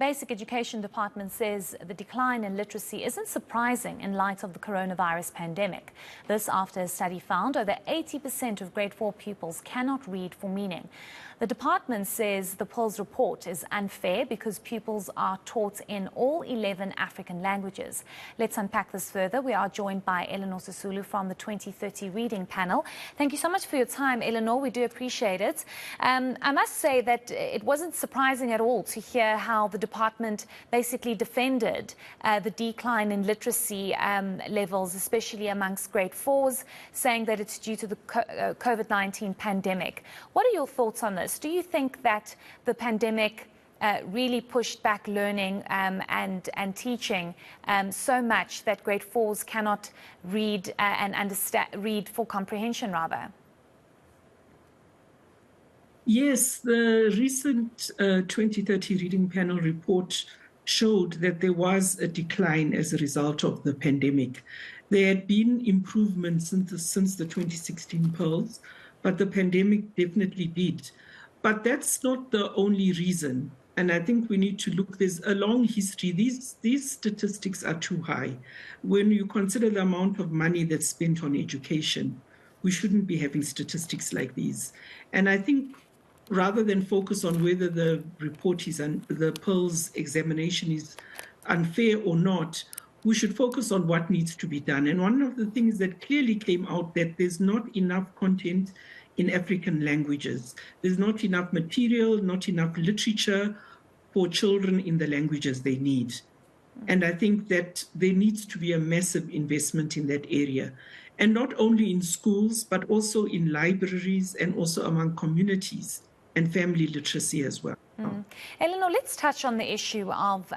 Basic Education Department says the decline in literacy isn't surprising in light of the coronavirus pandemic. This after a study found over 80% of grade 4 pupils cannot read for meaning. The department says the polls report is unfair because pupils are taught in all 11 African languages. Let's unpack this further. We are joined by Elinor Sisulu from the 2030 reading panel. Thank you so much for your time, Elinor. We do appreciate it. I must say that it wasn't surprising at all to hear how the department basically defended the decline in literacy levels, especially amongst grade 4s, saying that it's due to the COVID-19 pandemic. What are your thoughts on this? Do you think that the pandemic really pushed back learning and teaching so much that grade 4s cannot read and read for comprehension, rather? Yes, the recent 2030 reading panel report showed that there was a decline as a result of the pandemic. There had been improvements since the 2016 polls, but the pandemic definitely did. But that's not the only reason. And I think we need to look, there's a long history. These statistics are too high. When you consider the amount of money that's spent on education, we shouldn't be having statistics like these. And I think rather than focus on whether the report is and the polls examination is unfair or not, we should focus on what needs to be done. And one of the things that clearly came out that there's not enough content in African languages. There's not enough material, not enough literature for children in the languages they need. And I think that there needs to be a massive investment in that area. And not only in schools, but also in libraries and also among communities and family literacy as well. Elinor, let's touch on the issue of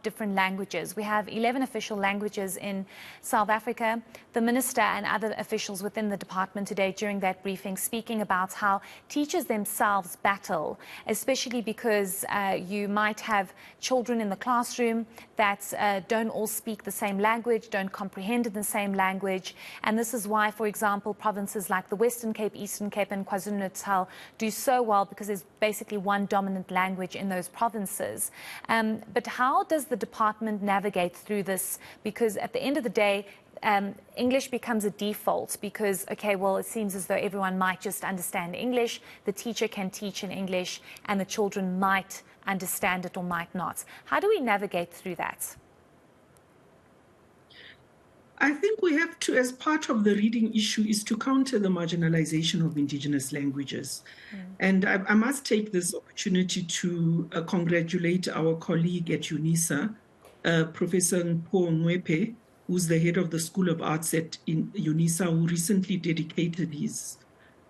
different languages. We have 11 official languages in South Africa. The minister and other officials within the department today during that briefing speaking about how teachers themselves battle, especially because you might have children in the classroom that don't all speak the same language, don't comprehend the same language. And this is why, for example, provinces like the Western Cape, Eastern Cape and KwaZulu-Natal do so well because there's basically one dominant language in those provinces. But how does the department navigate through this? Because at the end of the day, English becomes a default because, okay, well, it seems as though everyone might just understand English, the teacher can teach in English, and the children might understand it or might not. How do we navigate through that? I think we have to, as part of the reading issue, is to counter the marginalization of indigenous languages. And I must take this opportunity to congratulate our colleague at UNISA, Professor Mpho Mwepe, who's the head of the School of Arts at UNISA, who recently dedicated his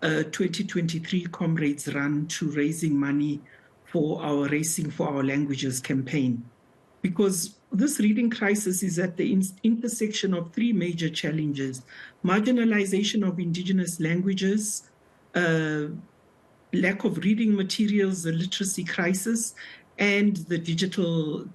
2023 Comrades Run to raising money for our Racing for Our Languages campaign. Because this reading crisis is at the intersection of three major challenges: marginalization of indigenous languages, lack of reading materials, the literacy crisis, and the digital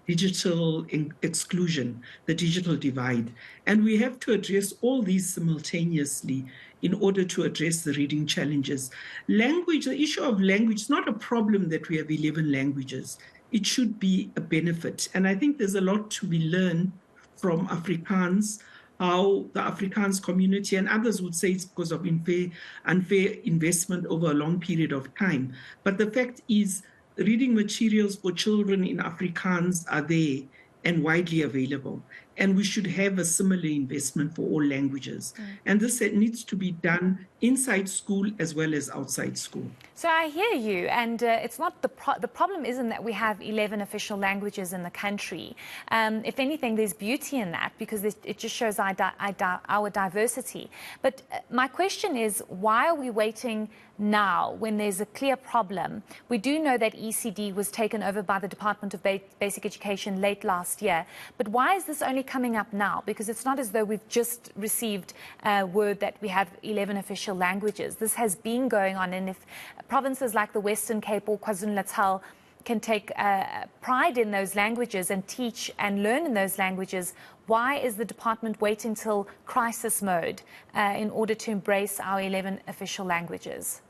exclusion, the digital divide. And we have to address all these simultaneously in order to address the reading challenges. Language, the issue of language is not a problem that we have 11 languages. It should be a benefit. And I think there's a lot to be learned from Afrikaans, how the Afrikaans community and others would say it's because of unfair investment over a long period of time. But the fact is, reading materials for children in Afrikaans are there and widely available. And we should have a similar investment for all languages. And this needs to be done inside school as well as outside school. So I hear you, and it's not the problem isn't that we have 11 official languages in the country. If anything, there's beauty in that because it just shows our diversity. But my question is, why are we waiting now when there's a clear problem? We do know that ECD was taken over by the Department of Basic Education late last year. But why is this only coming up now? Because it's not as though we've just received word that we have 11 official languages. This has been going on, and if provinces like the Western Cape or KwaZulu-Natal can take pride in those languages and teach and learn in those languages, why is the department waiting till crisis mode in order to embrace our 11 official languages?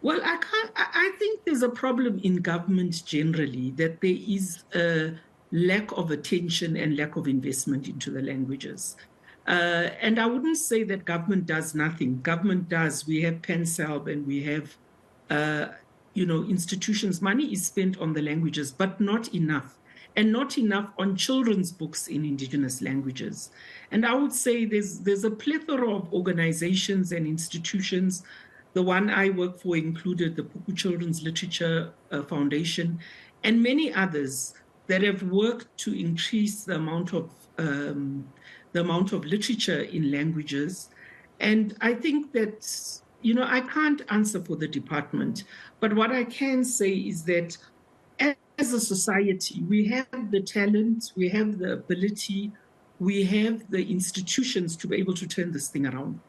Well, I think there's a problem in government generally, that there is a lack of attention and lack of investment into the languages. And I wouldn't say that government does nothing. Government does. We have PenSalb and we have, institutions. Money is spent on the languages, but not enough. And not enough on children's books in indigenous languages. And I would say there's a plethora of organizations and institutions. The one I work for included the Puku Children's Literature Foundation and many others that have worked to increase the amount of literature in languages. And I think that, I can't answer for the department, but what I can say is that as a society, we have the talent, we have the ability, we have the institutions to be able to turn this thing around.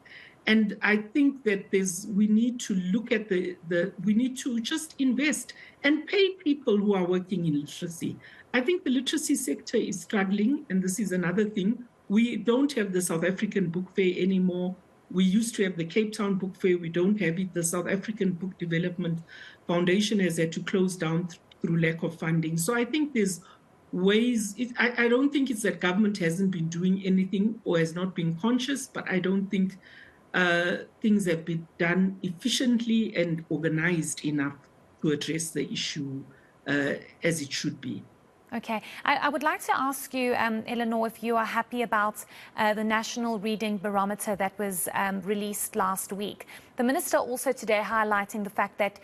And I think that we need to look at we need to just invest and pay people who are working in literacy. I think the literacy sector is struggling, and this is another thing. We don't have the South African Book Fair anymore. We used to have the Cape Town Book Fair. We don't have it. The South African Book Development Foundation has had to close down through lack of funding. So I think there's ways. I don't think it's that government hasn't been doing anything or has not been conscious, but I don't think things have been done efficiently and organized enough to address the issue as it should be. Okay. I would like to ask you, Elinor, if you are happy about the National Reading Barometer that was released last week. The Minister also today highlighting the fact that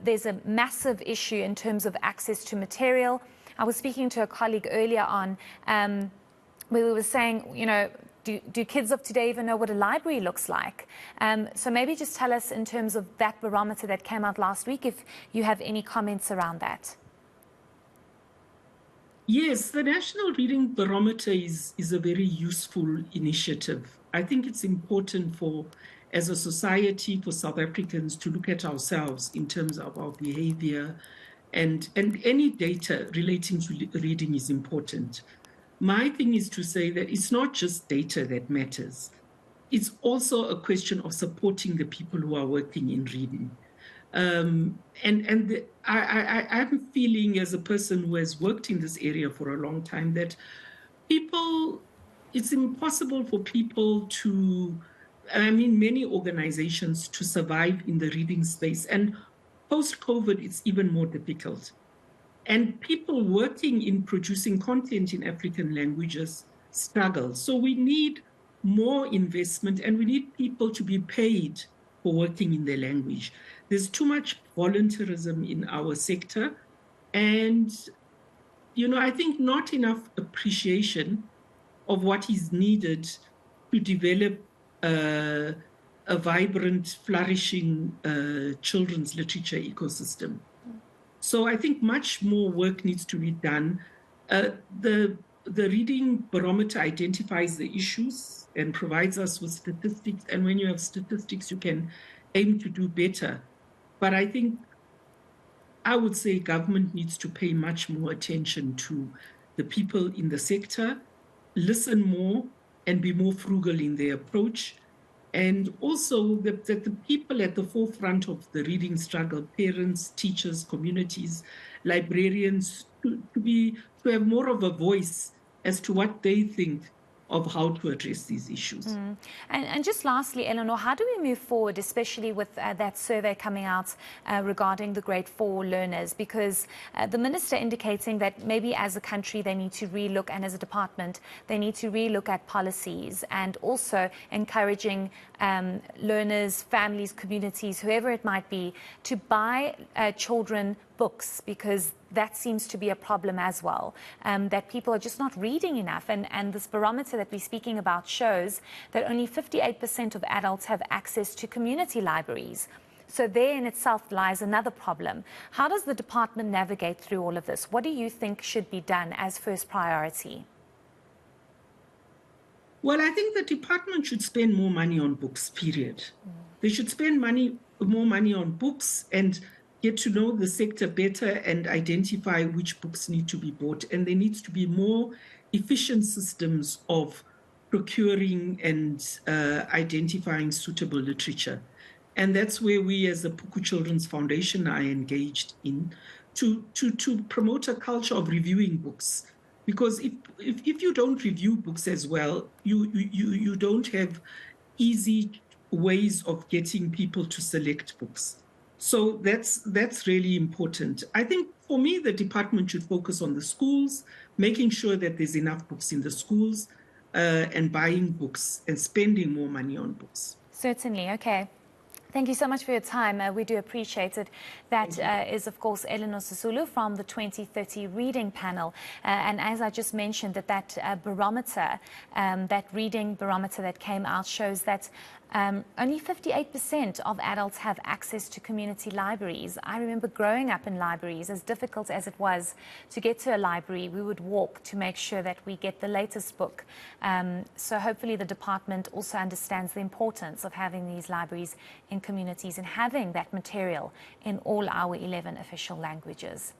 there's a massive issue in terms of access to material. I was speaking to a colleague earlier on where we were saying, do kids of today even know what a library looks like? So maybe just tell us in terms of that barometer that came out last week, if you have any comments around that. Yes, the National Reading Barometer is a very useful initiative. I think it's important as a society, for South Africans to look at ourselves in terms of our behavior, and any data relating to reading is important. My thing is to say that it's not just data that matters. It's also a question of supporting the people who are working in reading. I'm feeling, as a person who has worked in this area for a long time, that it's impossible for people many organizations to survive in the reading space. And post-COVID, it's even more difficult. And people working in producing content in African languages struggle. So we need more investment, and we need people to be paid for working in their language. There's too much volunteerism in our sector. And, I think not enough appreciation of what is needed to develop a vibrant, flourishing children's literature ecosystem. So I think much more work needs to be done. The Reading Barometer identifies the issues and provides us with statistics. And when you have statistics, you can aim to do better. But I would say government needs to pay much more attention to the people in the sector, listen more, and be more frugal in their approach. And also that the people at the forefront of the reading struggle, parents, teachers, communities, librarians, to have more of a voice as to what they think of how to address these issues. And just lastly, Elinor, how do we move forward, especially with that survey coming out regarding the grade 4 learners? Because the Minister indicating that maybe as a country they need to relook, and as a department they need to relook at policies, and also encouraging learners, families, communities, whoever it might be, to buy children books, because that seems to be a problem as well, that people are just not reading enough. And this barometer that we're speaking about shows that only 58% of adults have access to community libraries. So there in itself lies another problem. How does the department navigate through all of this? What do you think should be done as first priority? Well, I think the department should spend more money on books, period. They should spend more money on books and get to know the sector better and identify which books need to be bought. And there needs to be more efficient systems of procuring and identifying suitable literature. And that's where we as the Puku Children's Foundation are engaged in to promote a culture of reviewing books. Because if you don't review books as well, you don't have easy ways of getting people to select books. So that's really important. I think for me, the department should focus on the schools, making sure that there's enough books in the schools, and buying books and spending more money on books. Certainly. Okay. Thank you so much for your time. We do appreciate it. That is, of course, Elinor Sisulu from the 2030 reading panel. And as I just mentioned, that barometer, that reading barometer that came out shows that only 58% of adults have access to community libraries. I remember growing up in libraries, as difficult as it was to get to a library, we would walk to make sure that we get the latest book. So hopefully the department also understands the importance of having these libraries in communities and having that material in all our 11 official languages.